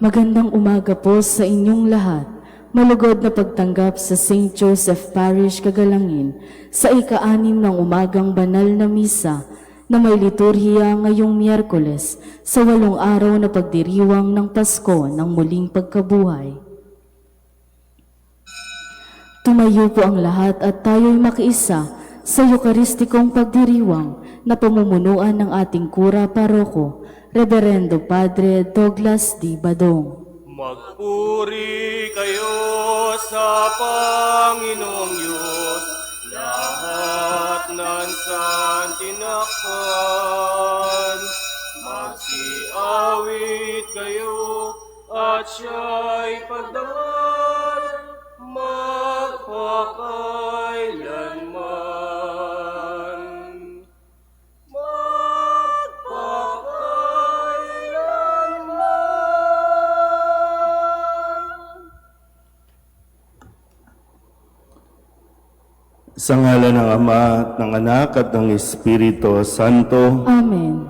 Magandang umaga po sa inyong lahat. Malugod na pagtanggap sa St. Joseph Parish, Kagalangin sa ika-6 ng umagang banal na misa na may liturhiya ngayong Miyerkules sa 8 araw na pagdiriwang ng Pasko ng muling pagkabuhay. Tumayo po ang lahat at tayo'y makiisa sa Eucharistikong pagdiriwang na pamumunuan ng ating kura paroko, Reverendo Padre Douglas D. Badong. Magpuri kayo sa Panginoong Diyos, lahat ng santinakpan. Magsiawit kayo at siya'y pagdamag magpakailanman. Sa ngalan ng Ama at ng Anak at ng Espiritu Santo. Amen.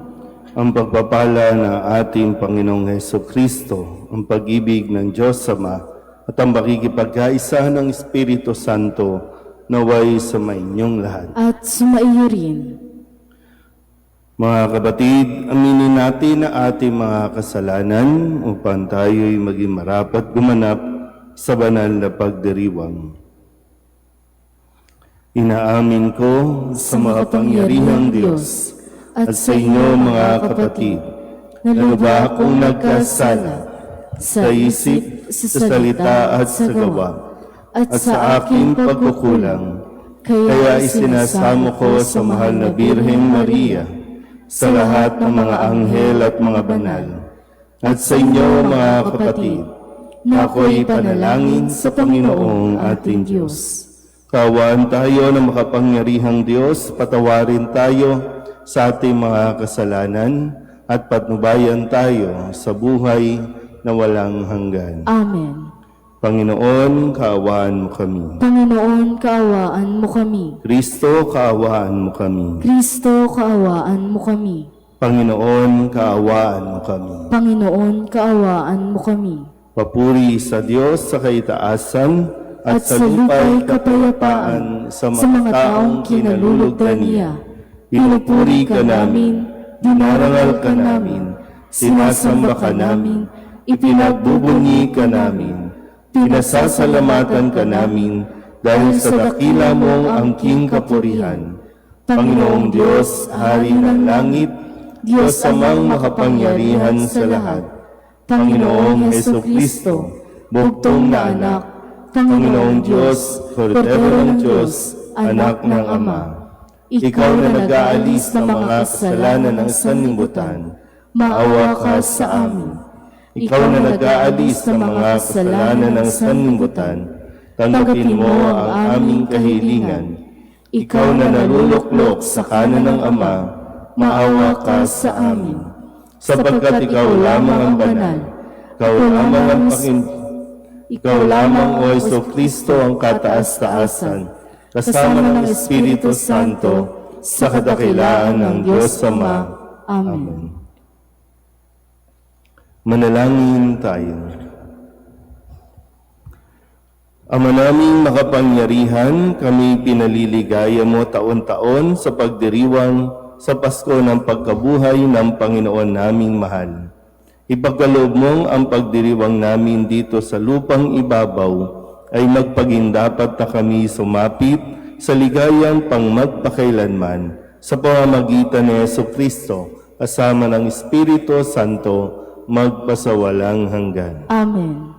Ang pagpapala ng ating Panginoong Hesukristo, ang pag-ibig ng Diyos Ama at ang pakikipagkaisa ng Espiritu Santo naway sa inyong lahat. At sumaiyo rin. Mga kapatid, aminin natin ang ating mga kasalanan upang tayo'y maging marapat gumanap sa banal na pagdiriwang. Inaamin ko sa makapangyarihang Diyos at sa inyo mga kapatid na lubha akong nagkasala sa isip, sa salita at sa gawa at sa aking pagkukulang. Kaya isinasamo ko sa mahal na Birheng Maria, sa lahat ng mga anghel at mga banal, at sa inyo mga kapatid, na ako'y panalangin sa Panginoong ating Diyos. Kaawaan tayo ng makapangyarihang Diyos, patawarin tayo sa ating mga kasalanan at patnubayan tayo sa buhay na walang hanggan. Amen. Panginoon, kaawaan mo kami. Panginoon, kaawaan mo kami. Kristo, kaawaan mo kami. Kristo, kaawaan mo kami. Panginoon, kaawaan mo kami. Panginoon, kaawaan mo kami. Papuri sa Diyos sa kaitaasan at sa lupa'y kapayapaan sa mga taong kinalulugdan niya. Pinupuri ka namin, dinarangal ka namin, sinasamba ka namin, ipinagbubunyi ka namin, pinasasalamatan ka namin, dahil sa dakila mong angking kapurihan. Panginoong Diyos, Hari ng langit, Diyos amang makapangyarihan sa lahat, Panginoong Hesukristo, bugtong na anak, Panginoong Diyos, Kordero ng Diyos, Anak ng Ama, Ikaw na nag-aalis ng mga kasalanan ng sanlibutan, maawa ka sa amin. Ikaw na nag-aalis ng mga kasalanan ng sanlibutan, tanggapin mo ang aming kahilingan. Ikaw na naluluklok sa kanan ng Ama, maawa ka sa amin. Sapagkat Ikaw lamang ang banal, Ikaw lamang ang Panginoon, Ikaw lamang, O Hesukristo, ang kataas-taasan, kasama ng Espiritu Santo, sa kadakilaan ng Diyos Ama. Amen. Manalangin tayo. Ama naming makapangyarihan, kami pinaliligaya mo taon-taon sa pagdiriwang sa Pasko ng pagkabuhay ng Panginoon naming mahal. Ipagkaloob mong ang pagdiriwang namin dito sa lupang ibabaw ay magpagindapat na kami sumapit sa ligayang pangmagpakailanman sa pamamagitan ni Hesukristo kasama ng Espiritu Santo magpasawalang hanggan. Amen.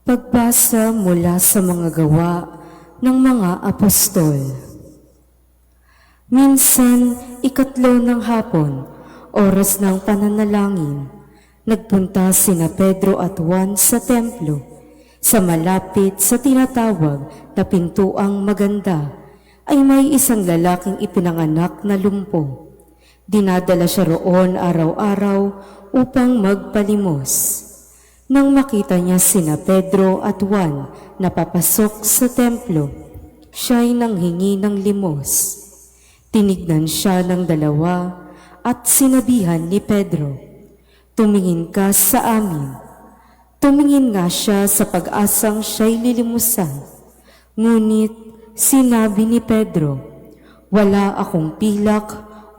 Pagbasa mula sa mga gawa ng mga apostol. Minsan, 3 ng hapon, oras ng pananalangin, nagpunta sina Pedro at Juan sa templo, sa malapit sa tinatawag na pintuang maganda, ay may isang lalaking ipinanganak na lumpo. Dinadala siya roon araw-araw upang magpalimos. Nang makita niya sina Pedro at Juan na papasok sa templo, siya'y nanghingi ng limos. Tinignan siya ng dalawa at sinabihan ni Pedro, "Tumingin ka sa amin." Tumingin nga siya sa pag-asang siya'y lilimusan. Ngunit sinabi ni Pedro, "Wala akong pilak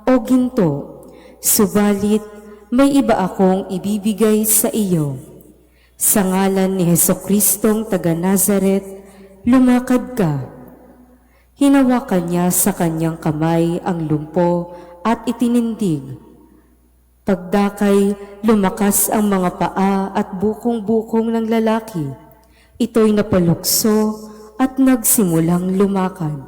o ginto, subalit may iba akong ibibigay sa iyo. Sa ngalan ni Jesucristong taga Nazaret, lumakad ka." Hinawakan niya sa kanyang kamay ang lumpo at itinindig. Pagdakay, lumakas ang mga paa at bukong-bukong ng lalaki. Ito'y napalukso at nagsimulang lumakad.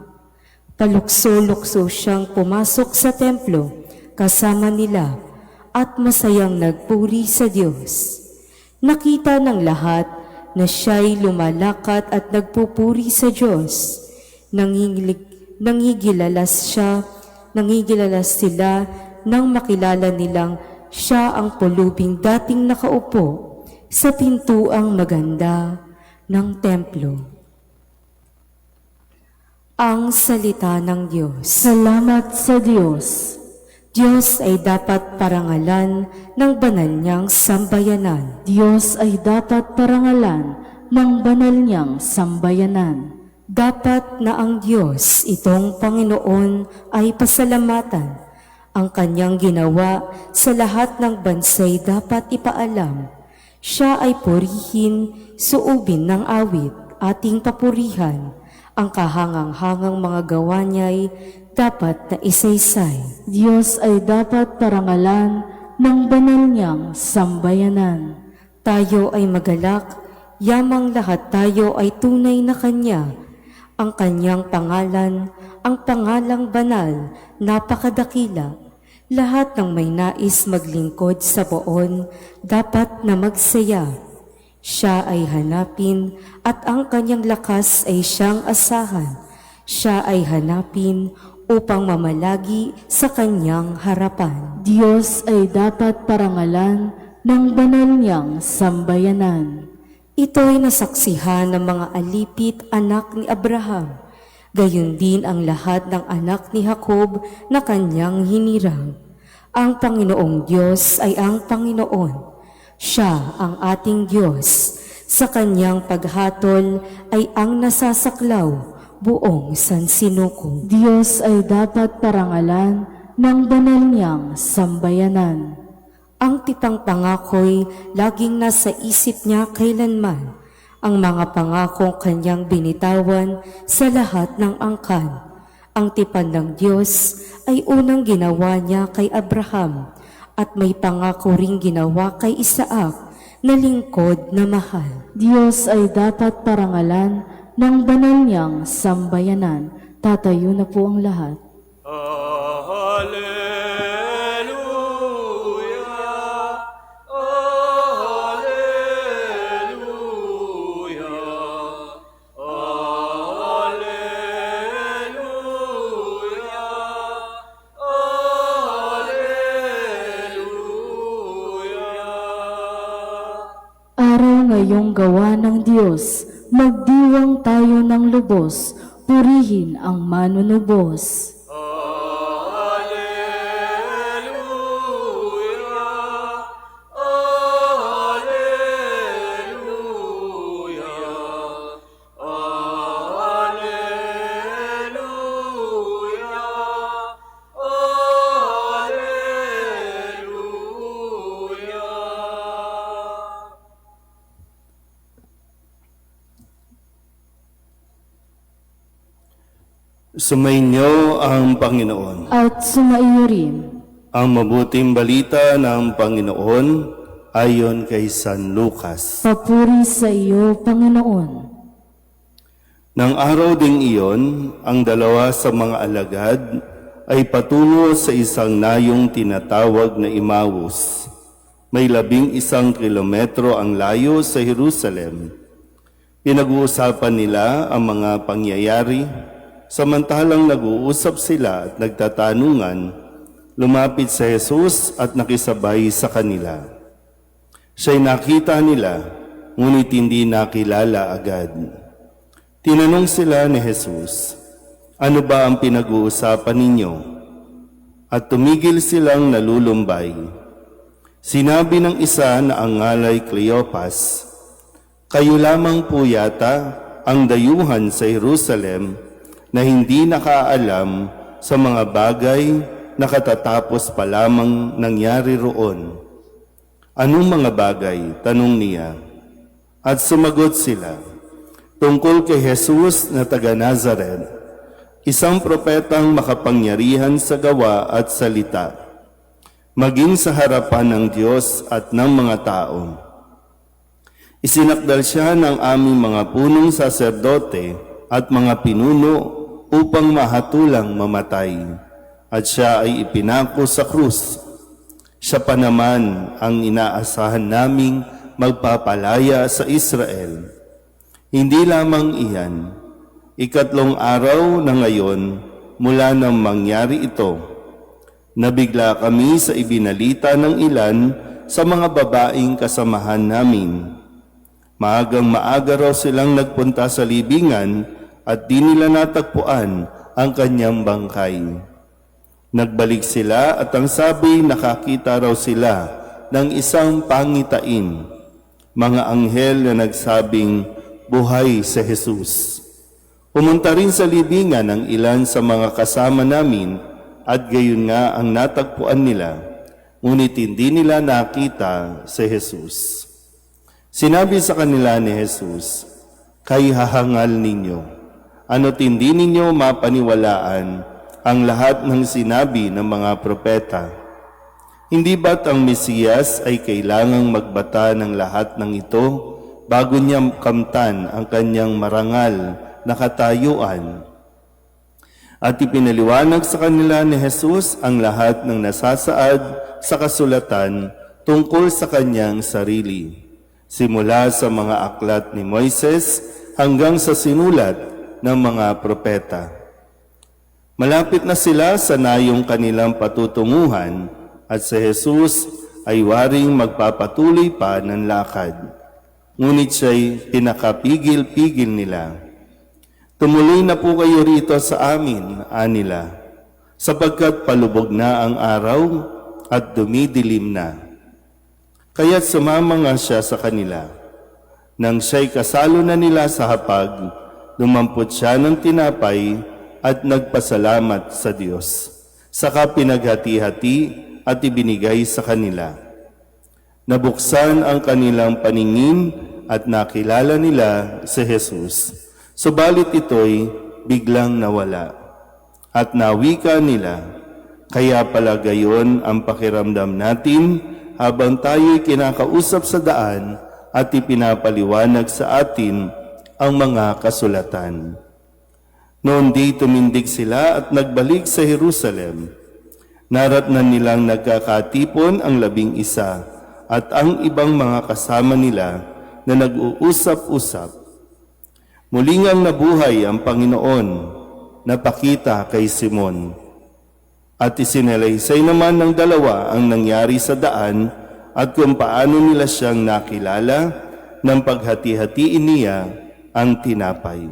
Palukso-lukso siyang pumasok sa templo kasama nila at masayang nagpuri sa Diyos. Nakita ng lahat na siya'y lumalakad at nagpupuri sa Diyos. Nangigilalas sila nang makilala nilang siya ang pulubing dating nakaupo sa pintuang maganda ng templo. Ang salita ng Diyos. Salamat sa Diyos. Diyos ay dapat parangalan ng banal niyang sambayanan. Diyos ay dapat parangalan ng banal niyang sambayanan. Dapat na ang Diyos, itong Panginoon, ay pasalamatan. Ang kanyang ginawa sa lahat ng bansay dapat ipaalam. Siya ay purihin, suubin ng awit, ating papurihan. Ang kahangang-hangang mga gawa niya'y dapat na isaysay. Diyos ay dapat parangalan ng banal niyang sambayanan. Tayo ay magalak, yamang lahat tayo ay tunay na Kanya. Ang Kanyang pangalan, ang pangalang banal, napakadakila. Lahat ng may nais maglingkod sa poon, dapat na magsaya. Siya ay hanapin at ang Kanyang lakas ay siyang asahan. Siya ay hanapin upang mamalagi sa Kanyang harapan. Diyos ay dapat parangalan ng banal niyang sambayanan. Ito'y nasaksihan ng mga alipit anak ni Abraham, gayon din ang lahat ng anak ni Jacob na kanyang hinirang. Ang Panginoong Diyos ay ang Panginoon. Siya ang ating Diyos. Sa kanyang paghatol ay ang nasasaklaw buong sansinuko. Diyos ay dapat parangalan ng banal niyang sambayanan. Ang titang pangako'y laging nasa isip niya kailanman. Ang mga pangakong kanyang binitawan sa lahat ng angkan. Ang tipan ng Diyos ay unang ginawa niya kay Abraham at may pangako ring ginawa kay Isaac na lingkod na mahal. Diyos ay dapat parangalan ng banal niyang sambayanan. Tatayo na po ang lahat. Ngayong gawa ng Diyos, magdiwang tayo ng lubos, purihin ang manunubos. Sumainyo ang Panginoon. At sumaiyo rin. Ang mabuting balita ng Panginoon ayon kay San Lucas. Papuri sa iyo, Panginoon. Nang araw ding iyon, ang dalawa sa mga alagad ay patungo sa isang nayong tinatawag na Emmaus. May 11 kilometro ang layo sa Jerusalem. Pinag-uusapan nila ang mga pangyayari. Samantalang nag-uusap sila at nagtatanungan, lumapit sa Jesus at nakisabay sa kanila. Siya'y nakita nila, ngunit hindi nakilala agad. Tinanong sila ni Jesus, Ano ba ang pinag-uusapan ninyo? At tumigil silang nalulumbay. Sinabi ng isa na ang ngalay Cleopas, "Kayo lamang po yata ang dayuhan sa Jerusalem na hindi nakaalam sa mga bagay na katatapos pa lamang nangyari roon." "Anong mga bagay?" tanong niya. At sumagot sila, "Tungkol kay Jesus na taga Nazaret, isang propetang makapangyarihan sa gawa at salita, maging sa harapan ng Diyos at ng mga tao. Isinakdal siya ng aming mga punong saserdote at mga pinuno upang mahatulang mamatay, at siya ay ipinako sa krus. Siya pa naman ang inaasahan naming magpapalaya sa Israel. Hindi lamang iyan, 3 araw na ngayon mula nang mangyari ito, nabigla kami sa ibinalita ng ilan sa mga babaeng kasamahan namin. Maagang maaga raw silang nagpunta sa libingan at di nila natagpuan ang kanyang bangkay. Nagbalik sila at ang sabi, nakakita raw sila ng isang pangitain, mga anghel na nagsabing, buhay si Jesus. Pumunta rin sa libingan ang ilan sa mga kasama namin at gayon nga ang natagpuan nila, ngunit hindi nila nakita si Jesus. Sinabi sa kanila ni Jesus, "Kay hahangal ninyo, ano't hindi ninyo mapaniwalaan ang lahat ng sinabi ng mga propeta? Hindi ba't ang Mesiyas ay kailangang magbata ng lahat ng ito bago niya kamtan ang kanyang marangal na katayuan?" At ipinaliwanag sa kanila ni Jesus ang lahat ng nasasaad sa kasulatan tungkol sa kanyang sarili, simula sa mga aklat ni Moises hanggang sa sinulat ng mga propeta. Malapit na sila sa nayong kanilang patutunguhan at si Jesus ay waring magpapatuloy pa ng lakad. Ngunit siya'y pinakapigil-pigil nila. "Tumuloy na po kayo rito sa amin," anila, "sapagkat palubog na ang araw at dumidilim na." Kaya't sumama nga siya sa kanila. Nang siya'y kasalo na nila sa hapag, lumampot siya ng tinapay at nagpasalamat sa Diyos. Saka pinaghati-hati at ibinigay sa kanila. Nabuksan ang kanilang paningin at nakilala nila si Jesus. Subalit ito'y biglang nawala. At nawika nila, "Kaya pala gayon ang pakiramdam natin habang tayo'y kinakausap sa daan at ipinapaliwanag sa atin ang mga kasulatan." Noon di tumindig sila at nagbalik sa Jerusalem. Naratnan nilang nagkakatipon ang 11 at ang ibang mga kasama nila na nag-uusap-usap. Muling ang nabuhay ang Panginoon, napakita kay Simon. At isinalaysay naman ng 2 ang nangyari sa daan at kung paano nila siyang nakilala ng paghati-hatiin niya ang tinapay.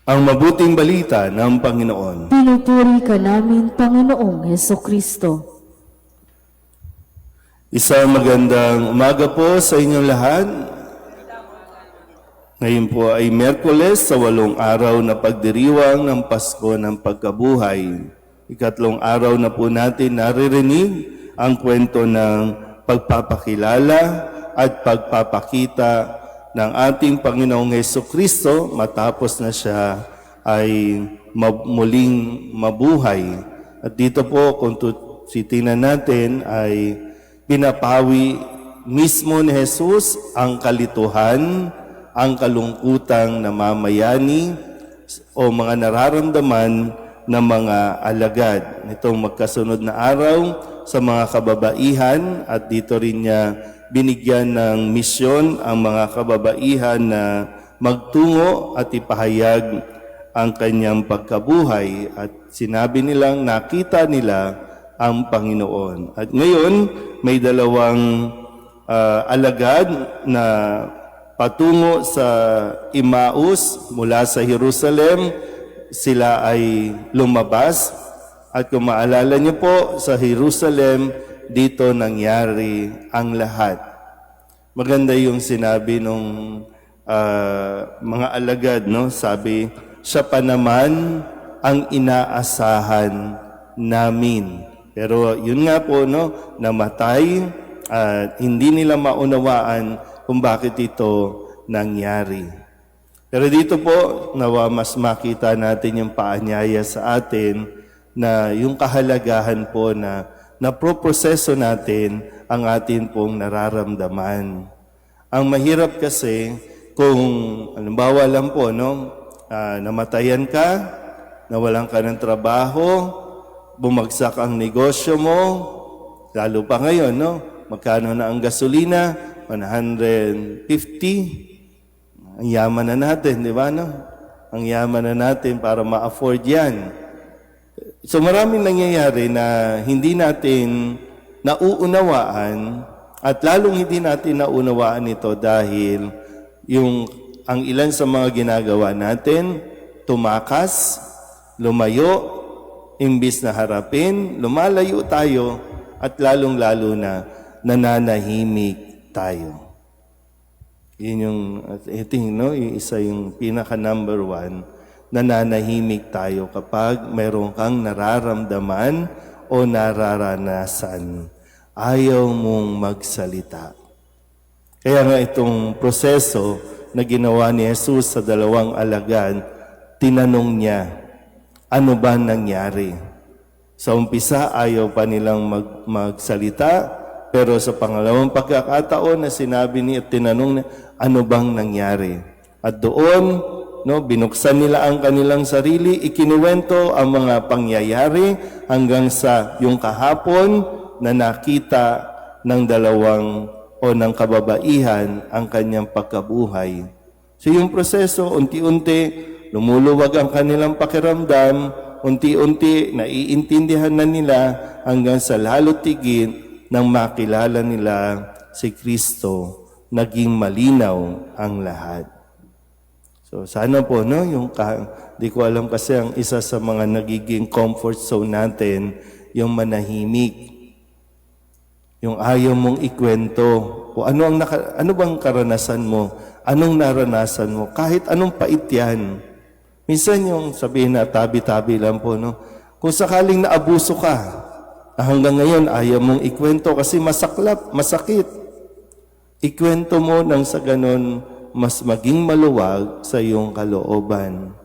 Ang mabuting balita ng Panginoon. Pinupuri ka namin, Panginoong Hesukristo. Isang magandang umaga po sa inyong lahat. Ngayon po ay Miyerkules sa 8 araw na pagdiriwang ng Pasko ng Pagkabuhay. 3 araw na po natin naririnig ang kwento ng pagpapakilala at pagpapakita ng ating Panginoong Hesukristo matapos na siya ay muling mabuhay. At dito po kung titingnan natin ay pinapawi mismo ni Jesus ang kalituhan, ang kalungkutang namamayani o mga nararamdaman ng mga alagad nitong magkasunod na araw sa mga kababaihan, at dito rin niya binigyan ng misyon ang mga kababaihan na magtungo at ipahayag ang kanyang pagkabuhay, at sinabi nilang nakita nila ang Panginoon. At ngayon may 2 alagad na patungo sa Emmaus mula sa Jerusalem. Sila ay lumabas at kung maalala niyo po, sa Jerusalem, dito nangyari ang lahat. Maganda yung sinabi nung mga alagad, no? Sabi, siya pa naman ang inaasahan namin. Pero yun nga po, no, namatay at hindi nila maunawaan kung bakit ito nangyari. Pero dito po, nawa mas makita natin yung paanyaya sa atin na yung kahalagahan po na naproproseso natin ang atin pong nararamdaman. Ang mahirap kasi kung, halimbawa lang po, no, namatayan ka, nawalan ka ng trabaho, bumagsak ang negosyo mo, lalo pa ngayon, no? Magkano na ang gasolina? 150. Ang yaman na natin, di ba, no? Ang yaman na natin para ma-afford yan. So maraming nangyayari na hindi natin nauunawaan at lalong hindi natin naunawaan ito dahil ang ilan sa mga ginagawa natin, tumakas, lumayo, imbis na harapin, lumalayo tayo at lalong-lalo na nananahimik tayo. Yun yung, ito no, yung isa yung pinaka-number 1, nananahimik tayo kapag mayroon kang nararamdaman o nararanasan. Ayaw mong magsalita. Kaya nga itong proseso na ginawa ni Jesus sa 2 alagad, tinanong niya, ano ba nangyari? Sa umpisa, ayaw pa nilang magsalita, pero sa pangalawang pagkakataon na sinabi niya at tinanong niya, ano bang nangyari? At doon, no, binuksan nila ang kanilang sarili, ikinuwento ang mga pangyayari hanggang sa yung kahapon na nakita ng ng kababaihan ang kanyang pagkabuhay. So yung proseso, unti-unti, lumuluwag ang kanilang pakiramdam, unti-unti naiintindihan na nila hanggang sa lalo tigit nang makilala nila si Kristo, naging malinaw ang lahat. So sana po, no, di ko alam kasi ang isa sa mga nagiging comfort zone natin, yung manahimik. Yung ayaw mong ikwento. O ano bang karanasan mo? Anong naranasan mo? Kahit anong pait yan. Minsan yung sabihin na tabi-tabi lang po, no? Kung sakaling naabuso ka, na hanggang ngayon ayaw mong ikwento kasi masaklap, masakit. Ikwento mo nang sa ganon, mas maging maluwag sa iyong kalooban.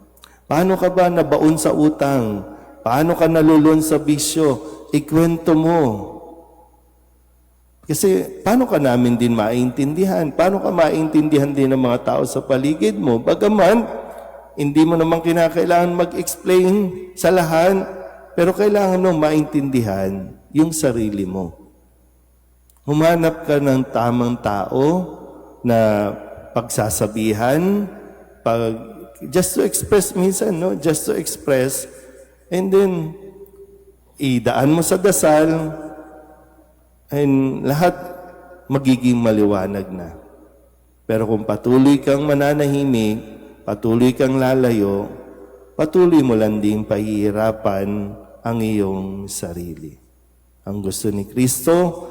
Paano ka ba nabaon sa utang? Paano ka nalulun sa bisyo? Ikwento mo. Kasi paano ka namin din maintindihan? Paano ka maintindihan din ng mga tao sa paligid mo? Bagaman, hindi mo naman kinakailangan mag-explain sa lahat, pero kailangan mo maintindihan yung sarili mo. Humanap ka ng tamang tao na pagsasabihan, just to express minsan, no? Just to express, and then, idaan mo sa dasal, and lahat magiging maliwanag na. Pero kung patuloy kang mananahimik, patuloy kang lalayo, patuloy mo lang din pahihirapan ang iyong sarili. Ang gusto ni Kristo,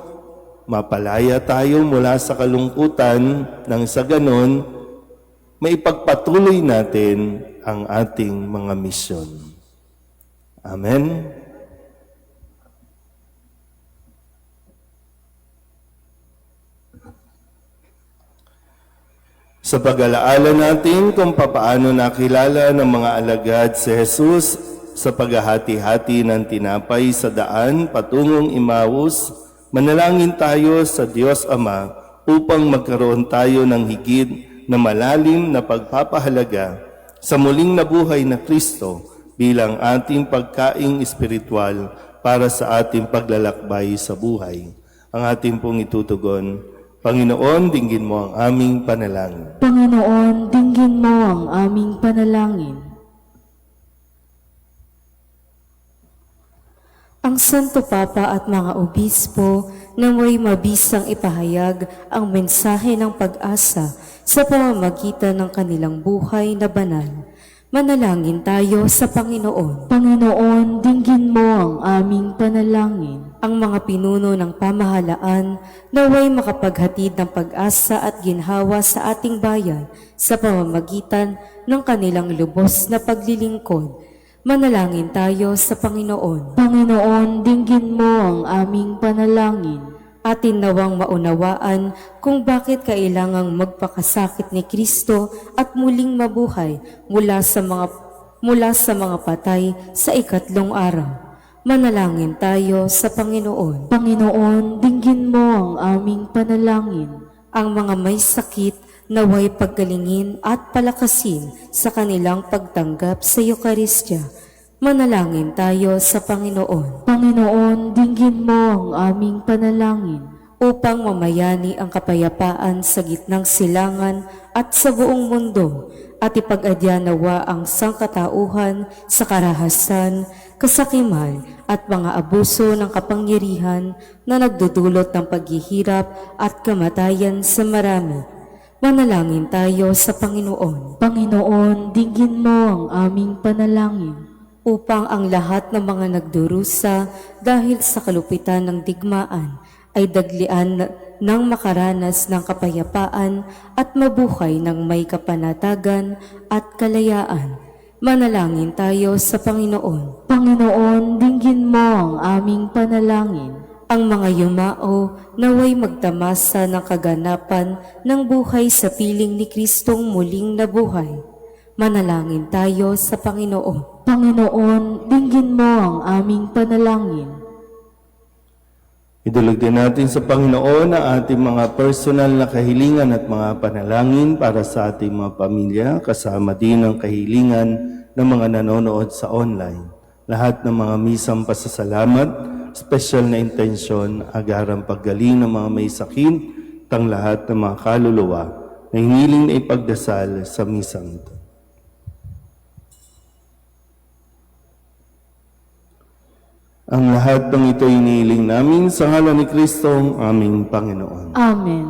mapalaya tayo mula sa kalungkutan nang sa ganon, maipagpatuloy natin ang ating mga misyon. Amen. Sa pag-alaala natin kung papaano nakilala ng mga alagad si Jesus sa paghahati-hati ng tinapay sa daan patungong Emmaus, manalangin tayo sa Diyos Ama upang magkaroon tayo ng higit na malalim na pagpapahalaga sa muling nabuhay na Kristo bilang ating pagkaing espiritual para sa ating paglalakbay sa buhay. Ang ating pong itutugon, Panginoon, dinggin mo ang aming panalangin. Panginoon, dinggin mo ang aming panalangin. Ang Santo Papa at mga obispo na may mabisang ipahayag ang mensahe ng pag-asa sa pamamagitan ng kanilang buhay na banal. Manalangin tayo sa Panginoon. Panginoon, dinggin mo ang aming panalangin. Ang mga pinuno ng pamahalaan naway makapaghatid ng pag-asa at ginhawa sa ating bayan sa pamamagitan ng kanilang lubos na paglilingkod. Manalangin tayo sa Panginoon. Panginoon, dinggin mo ang aming panalangin. Atin nawang maunawaan kung bakit kailangang magpakasakit ni Kristo at muling mabuhay mula sa mga patay sa ikatlong araw. Manalangin tayo sa Panginoon. Panginoon, dinggin mo ang aming panalangin. Ang mga may sakit naway paggalingin at palakasin sa kanilang pagtanggap sa Eukaristya. Manalangin tayo sa Panginoon. Panginoon, dinggin mo ang aming panalangin. Upang mamayani ang kapayapaan sa gitnang silangan at sa buong mundo, at ipag-adya nawa ang sangkatauhan sa karahasan, kasakiman at mga abuso ng kapangyarihan na nagdudulot ng paghihirap at kamatayan sa marami. Manalangin tayo sa Panginoon. Panginoon, dinggin mo ang aming panalangin. Upang ang lahat ng mga nagdurusa dahil sa kalupitan ng digmaan ay daglian ng makaranas ng kapayapaan at mabuhay ng may kapanatagan at kalayaan. Manalangin tayo sa Panginoon. Panginoon, dinggin mo ang aming panalangin. Ang mga yumao naway magtamasa ng kaganapan ng buhay sa piling ni Kristong muling nabuhay. Manalangin tayo sa Panginoon. Panginoon, dinggin mo ang aming panalangin. Idulog din natin sa Panginoon ang ating mga personal na kahilingan at mga panalangin para sa ating mga pamilya, kasama din ang kahilingan ng mga nanonood sa online. Lahat ng mga misang pasasalamat, special na intensyon, agarang paggaling ng mga may sakit, tang lahat ng mga kaluluwa na hiniling na ipagdasal sa misang ito. Ang lahat ng ito inihiling namin sa ngalan ni Kristo, ang aming Panginoon. Amen.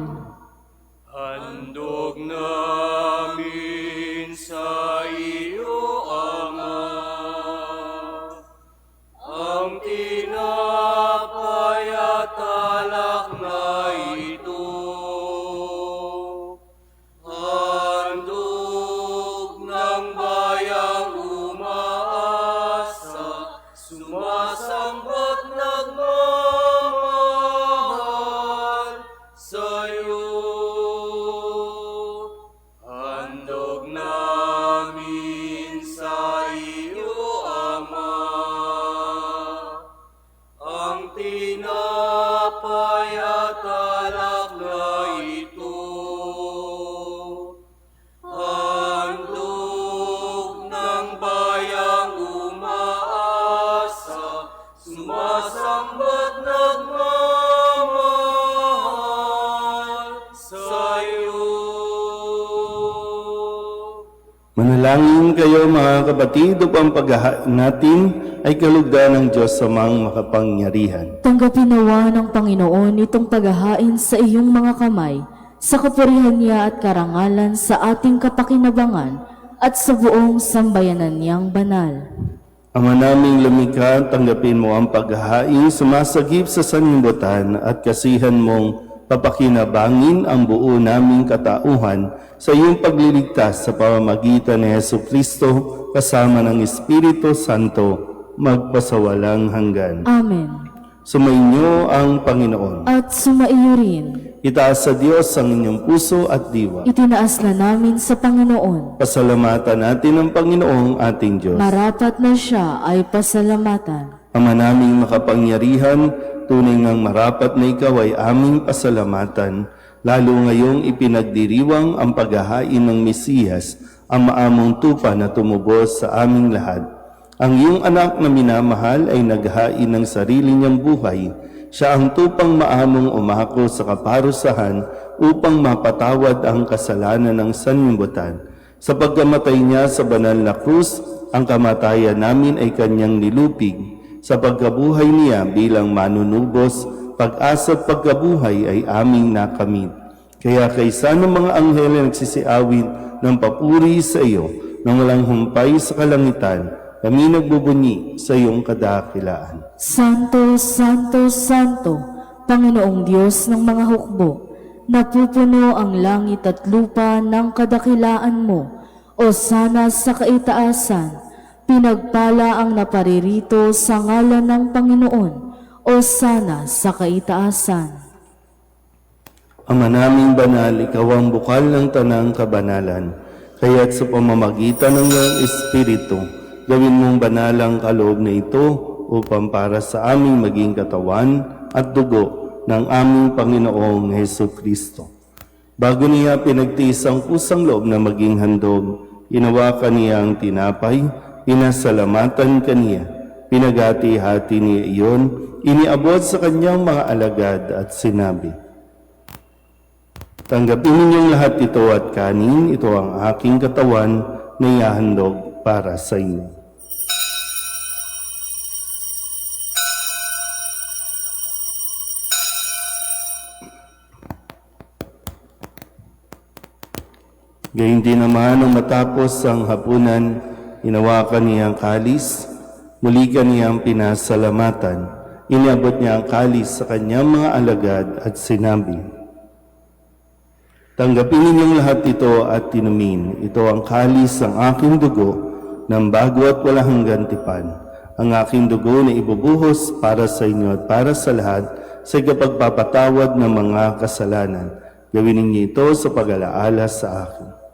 Handog namin sa iyo, Ama, ang tinapay at alak na ito. Handog ng bayang umaasa, sumasambat nagmamahal sa'yo. Handog namin sa iyo, Ama, ang tinapay at alak na ito. Handog ng bayang umaasa, sumasambat nagmamahal sa'yo. Manalangin kayo mga kapatid upang paghahain natin ay kalugdan ng Diyos Amang makapangyarihan. Tanggapin nawa ng Panginoon itong paghahain sa iyong mga kamay, sa kapurihan niya at karangalan sa ating kapakinabangan at sa buong sambayanan niyang banal. Ama naming lumikha, tanggapin mo ang paghahain, sumasagip sa sanlibutan at kasihan mong papakinabangin ang buo naming katauhan sa iyong pagliligtas sa pamamagitan ni Jesucristo kasama ng Espiritu Santo magpasawalang hanggan. Amen. Sumainyo ang Panginoon. At sumaiyo rin, Itaas sa Diyos ang inyong puso at diwa. itinaas na namin sa Panginoon. Pasalamatan natin ang Panginoong ating Diyos. Marapat na siya ay pasalamatan. Ama naming makapangyarihan, tunay ngang marapat na ikaw ay aming pasalamatan, lalo ngayong ipinagdiriwang ang paghahain ng Mesiyas, ang maamong tupa na tumubos sa aming lahat. Ang iyong anak na minamahal ay naghain ng sarili niyang buhay. Siya ang tupang maamong umako sa kaparusahan upang mapatawad ang kasalanan ng sanlibutan. Sa pagkamatay niya sa banal na krus, ang kamatayan namin ay kanyang nilupig. Sa pagkabuhay niya bilang manunubos, pag-asa at pagkabuhay ay aming nakamit. Kaya kaysa ng mga anghel na nagsisiawit ng papuri sa iyo, nang walang humpay sa kalangitan, kami nagbubunyi sa iyong kadakilaan. Santo, Santo, Santo, Panginoong Diyos ng mga hukbo, napupuno ang langit at lupa ng kadakilaan mo, o sana sa kaitaasan, pinagpala ang naparirito sa ngalan ng Panginoon, o sana sa kaitaasan. Ama naming banal, ikaw ang bukal ng tanang kabanalan, kaya't sa pamamagitan ng iyong Espiritu, gawin mong banal ang kaloob na ito upang para sa aming maging katawan at dugo ng aming Panginoong Hesukristo. Bago niya pinagtiis ang kusang loob na maging handog, hinawakan niya ang tinapay, pinasalamatan kaniya, pinagati-hati niya iyon, iniabot sa kanyang mga alagad at sinabi, "Tanggapin ninyong lahat ito at kanin, ito ang aking katawan na ihahandog para sa inyo." Gayun din naman nang matapos ang hapunan, hinawakan niya ang kalis, muli kaniyang pinasalamatan, iniabot niya ang kalis sa kanyang mga alagad at sinabi, "Tanggapin ninyong lahat ito at tinumin. Ito ang kalis ng aking dugo ng bago at walang hanggang tipan. Ang aking dugo na ibubuhos para sa inyo at para sa lahat sa ikapagpapatawad ng mga kasalanan. Gawin ninyo ito sa pag-alaala sa akin."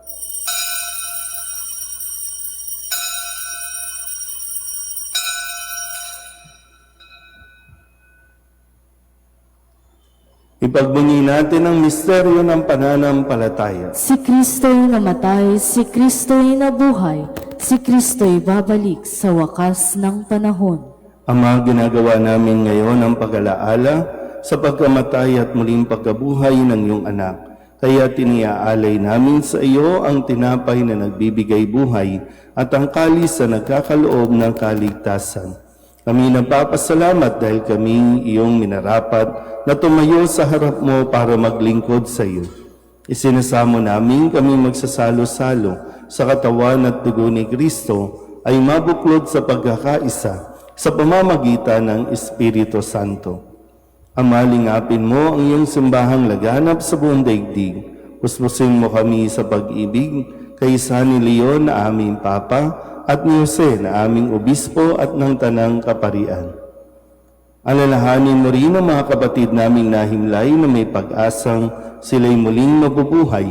Ipagbunyi natin ang misteryo ng pananampalataya. Si Kristo'y namatay, si Kristo'y nabuhay, si Kristo'y babalik sa wakas ng panahon. Ama, ginagawa namin ngayon ang pag-alaala sa pagkamatay at muling pagkabuhay ng iyong anak. Kaya tiniaalay namin sa iyo ang tinapay na nagbibigay buhay at ang kalis na nagkakaloob ng kaligtasan. Kami nagpapasalamat dahil kami iyong minarapat na tumayo sa harap mo para maglingkod sa iyo. Isinasamo namin kami magsasalo-salo sa katawan at dugo ni Kristo ay mabuklod sa pagkakaisa sa pamamagitan ng Espiritu Santo. Ama, lingapin mo ang iyong simbahang laganap sa buong daigdig. Puspusin mo kami sa pag-ibig kaysa ni Leon na aming Papa at ni Jose na aming Obispo at ng Tanang Kaparian. Alalahanin mo rin ang mga kapatid naming nahimlay na may pag-asang sila'y muling mabubuhay,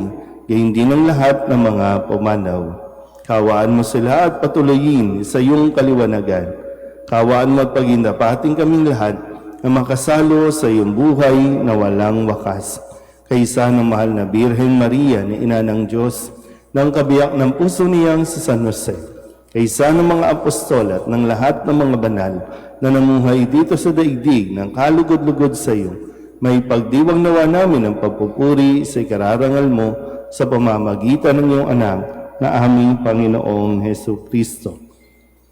gayon din ang lahat ng mga pumanaw. Kawaan mo sila at patuloyin sa iyong kaliwanagan. Kawaan mo at pagindapating kaming lahat na makasalo sa iyong buhay na walang wakas. Kaysa ng mahal na Birhen Maria na Ina ng Diyos, ng kabiyak ng puso niyang si San Jose, kaysa ng mga apostol at ng lahat ng mga banal na namuhay dito sa daigdig ng kalugod-lugod sa iyo, may pagdiwang nawa namin ang pagpupuri sa ikararangal mo sa pamamagitan ng iyong anak na aming Panginoong Hesukristo.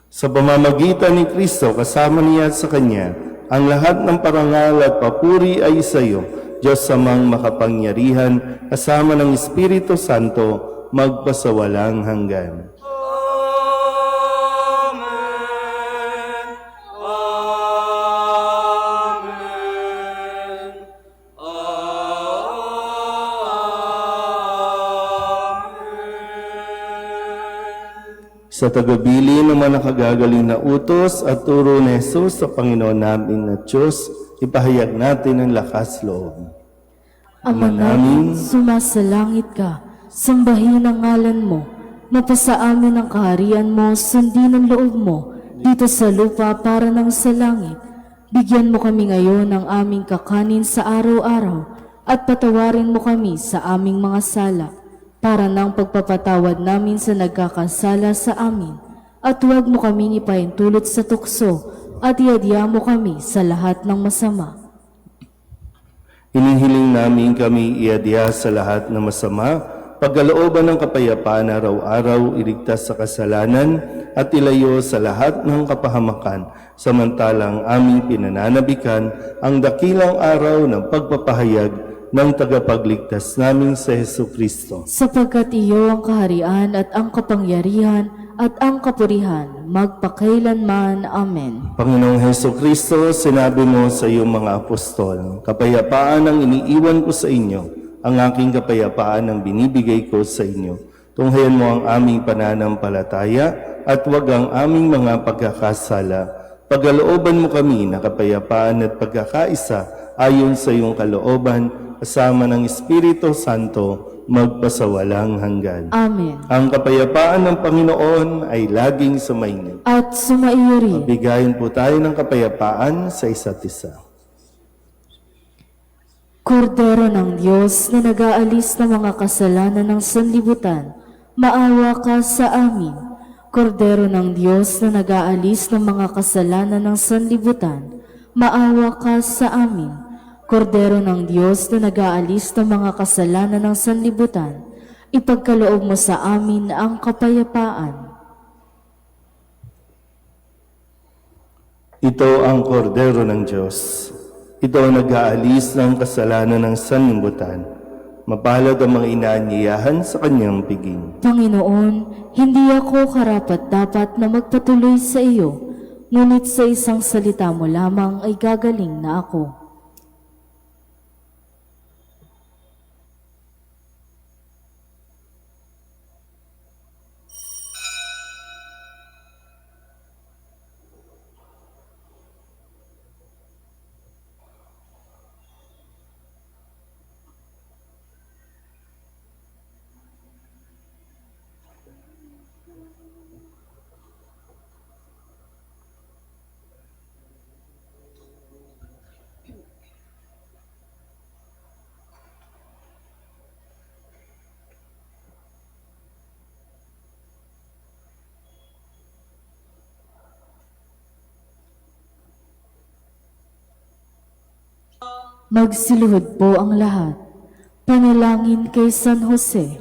Sa pamamagitan ni Kristo, kasama niya at sa Kanya, ang lahat ng parangal at papuri ay sa iyo, Diyos Amang makapangyarihan, kasama ng Espiritu Santo, magpasawalang hanggan. Sa tagabili ng mga nakagagaling na utos at turo ni Jesus sa Panginoon namin na Diyos, ipahayag natin ang lakas loob. Ama namin, sumasalangit ka, sambahin ang ngalan mo, mapasa amin ang kaharian mo, sundin ang loob mo, dito sa lupa para ng sa langit. Bigyan mo kami ngayon ng aming kakanin sa araw-araw, at patawarin mo kami sa aming mga sala, para ng pagpapatawad namin sa nagkakasala sa amin, at huwag mo kaming ipaintulot sa tukso, at iadya mo kami sa lahat ng masama. Hinihiling namin kami iadya sa lahat ng masama, pagkalooban ng kapayapaan araw-araw, iligtas sa kasalanan at ilayo sa lahat ng kapahamakan, samantalang aming pinananabikan ang dakilang araw ng pagpapahayag ng tagapagligtas namin sa Jesucristo. Sapagkat iyo ang kaharian at ang kapangyarihan at ang kapurihan, magpakailanman. Amen. Panginoong Jesucristo, sinabi mo sa iyong mga apostol, kapayapaan ang iniiwan ko sa inyo, ang aking kapayapaan ang binibigay ko sa inyo. Tunghayan mo ang aming pananampalataya at huwag ang aming mga pagkakasala. Pagkalooban mo kami na kapayapaan at pagkakaisa ayon sa iyong kalooban, kasama ng Espiritu Santo, magpasawalang hanggan. Amen. Ang kapayapaan ng Panginoon ay laging sumainyo. At sumaiyo rin. Bigayin po tayo ng kapayapaan sa isa't isa. Kordero ng Diyos na nag-aalis ng mga kasalanan ng sanlibutan, maawa ka sa amin. Kordero ng Diyos na nag-aalis ng mga kasalanan ng sanlibutan, maawa ka sa amin. Kordero ng Diyos na nag-aalis ng mga kasalanan ng sanlibutan, ipagkaloob mo sa amin ang kapayapaan. Ito ang kordero ng Diyos. Ito ang nag-aalis ng kasalanan ng sanlibutan. Mapalad ang mga inaanyayahan sa kanyang piging. Panginoon, hindi ako karapat-dapat na magpatuloy sa iyo, ngunit sa isang salita mo lamang ay gagaling na ako. Magsiluhod po ang lahat. Panalangin kay San Jose,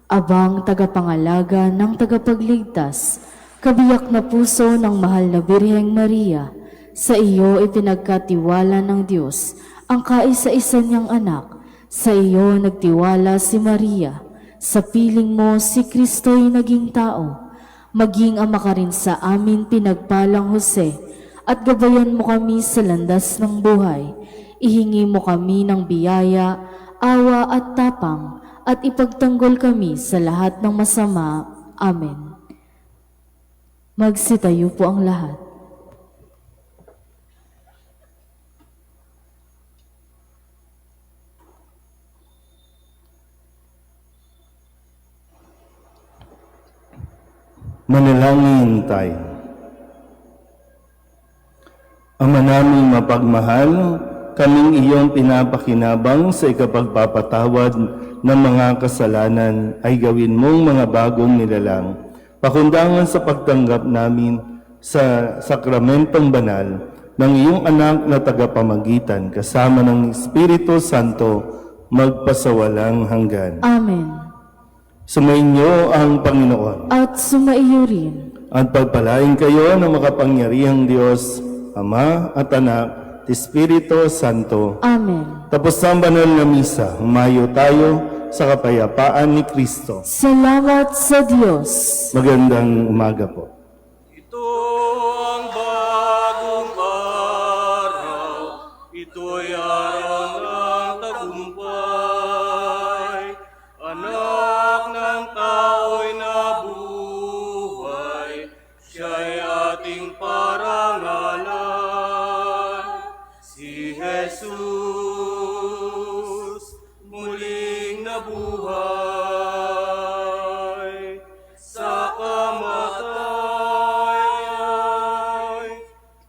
abang tagapangalaga ng tagapagligtas, kabiyak na puso ng mahal na Birheng Maria. Sa iyo ipinagkatiwala ng Diyos ang kaisa-isa niyang anak. Sa iyo nagtiwala si Maria. Sa piling mo si Kristo'y naging tao. Maging ama ka rin sa amin, pinagpalang Jose, at gabayan mo kami sa landas ng buhay. Ihingi mo kami ng biyaya, awa at tapang, at ipagtanggol kami sa lahat ng masama. Amen. Magsitayo po ang lahat. Manalangin tayo. Ama naming mapagmahal, kaming iyong pinapakinabang sa ikapagpapatawad ng mga kasalanan ay gawin mong mga bagong nilalang. Pakundangan sa pagtanggap namin sa sakramentong banal ng iyong anak na tagapamagitan kasama ng Espiritu Santo magpasawalang hanggan. Amen. Sumainyo ang Panginoon. At sumaiyo rin. At pagpalain kayo ng makapangyarihang Diyos, Ama at Anak, Espiritu Santo. Amen. Tapos ang banal na misa, humayo tayo sa kapayapaan ni Kristo. Salamat sa Diyos. Magandang umaga po. Ito ang bagong araw, ito'y araw ng tagumpay. Anak ng tao'y nabuhay, siya'y ating parangalan. Si Jesus muling nabuhay, sa kamatayan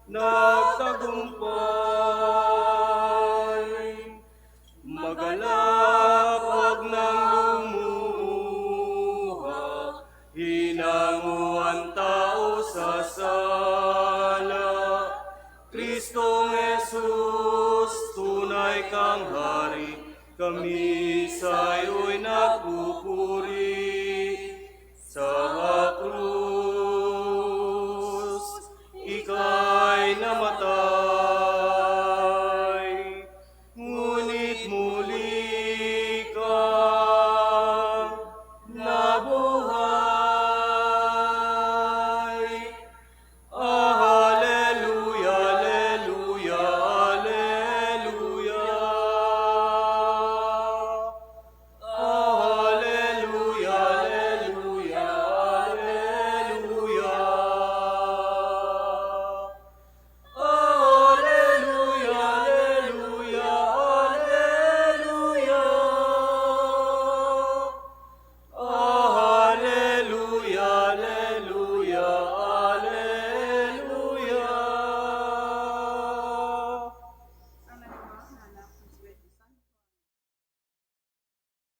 nagtagumpay. Magalak wag nang lumuha, hinanguan tao sa sala. Kristong Jesus, tunay kang hari, kami sa'yo'y nagpupuri sa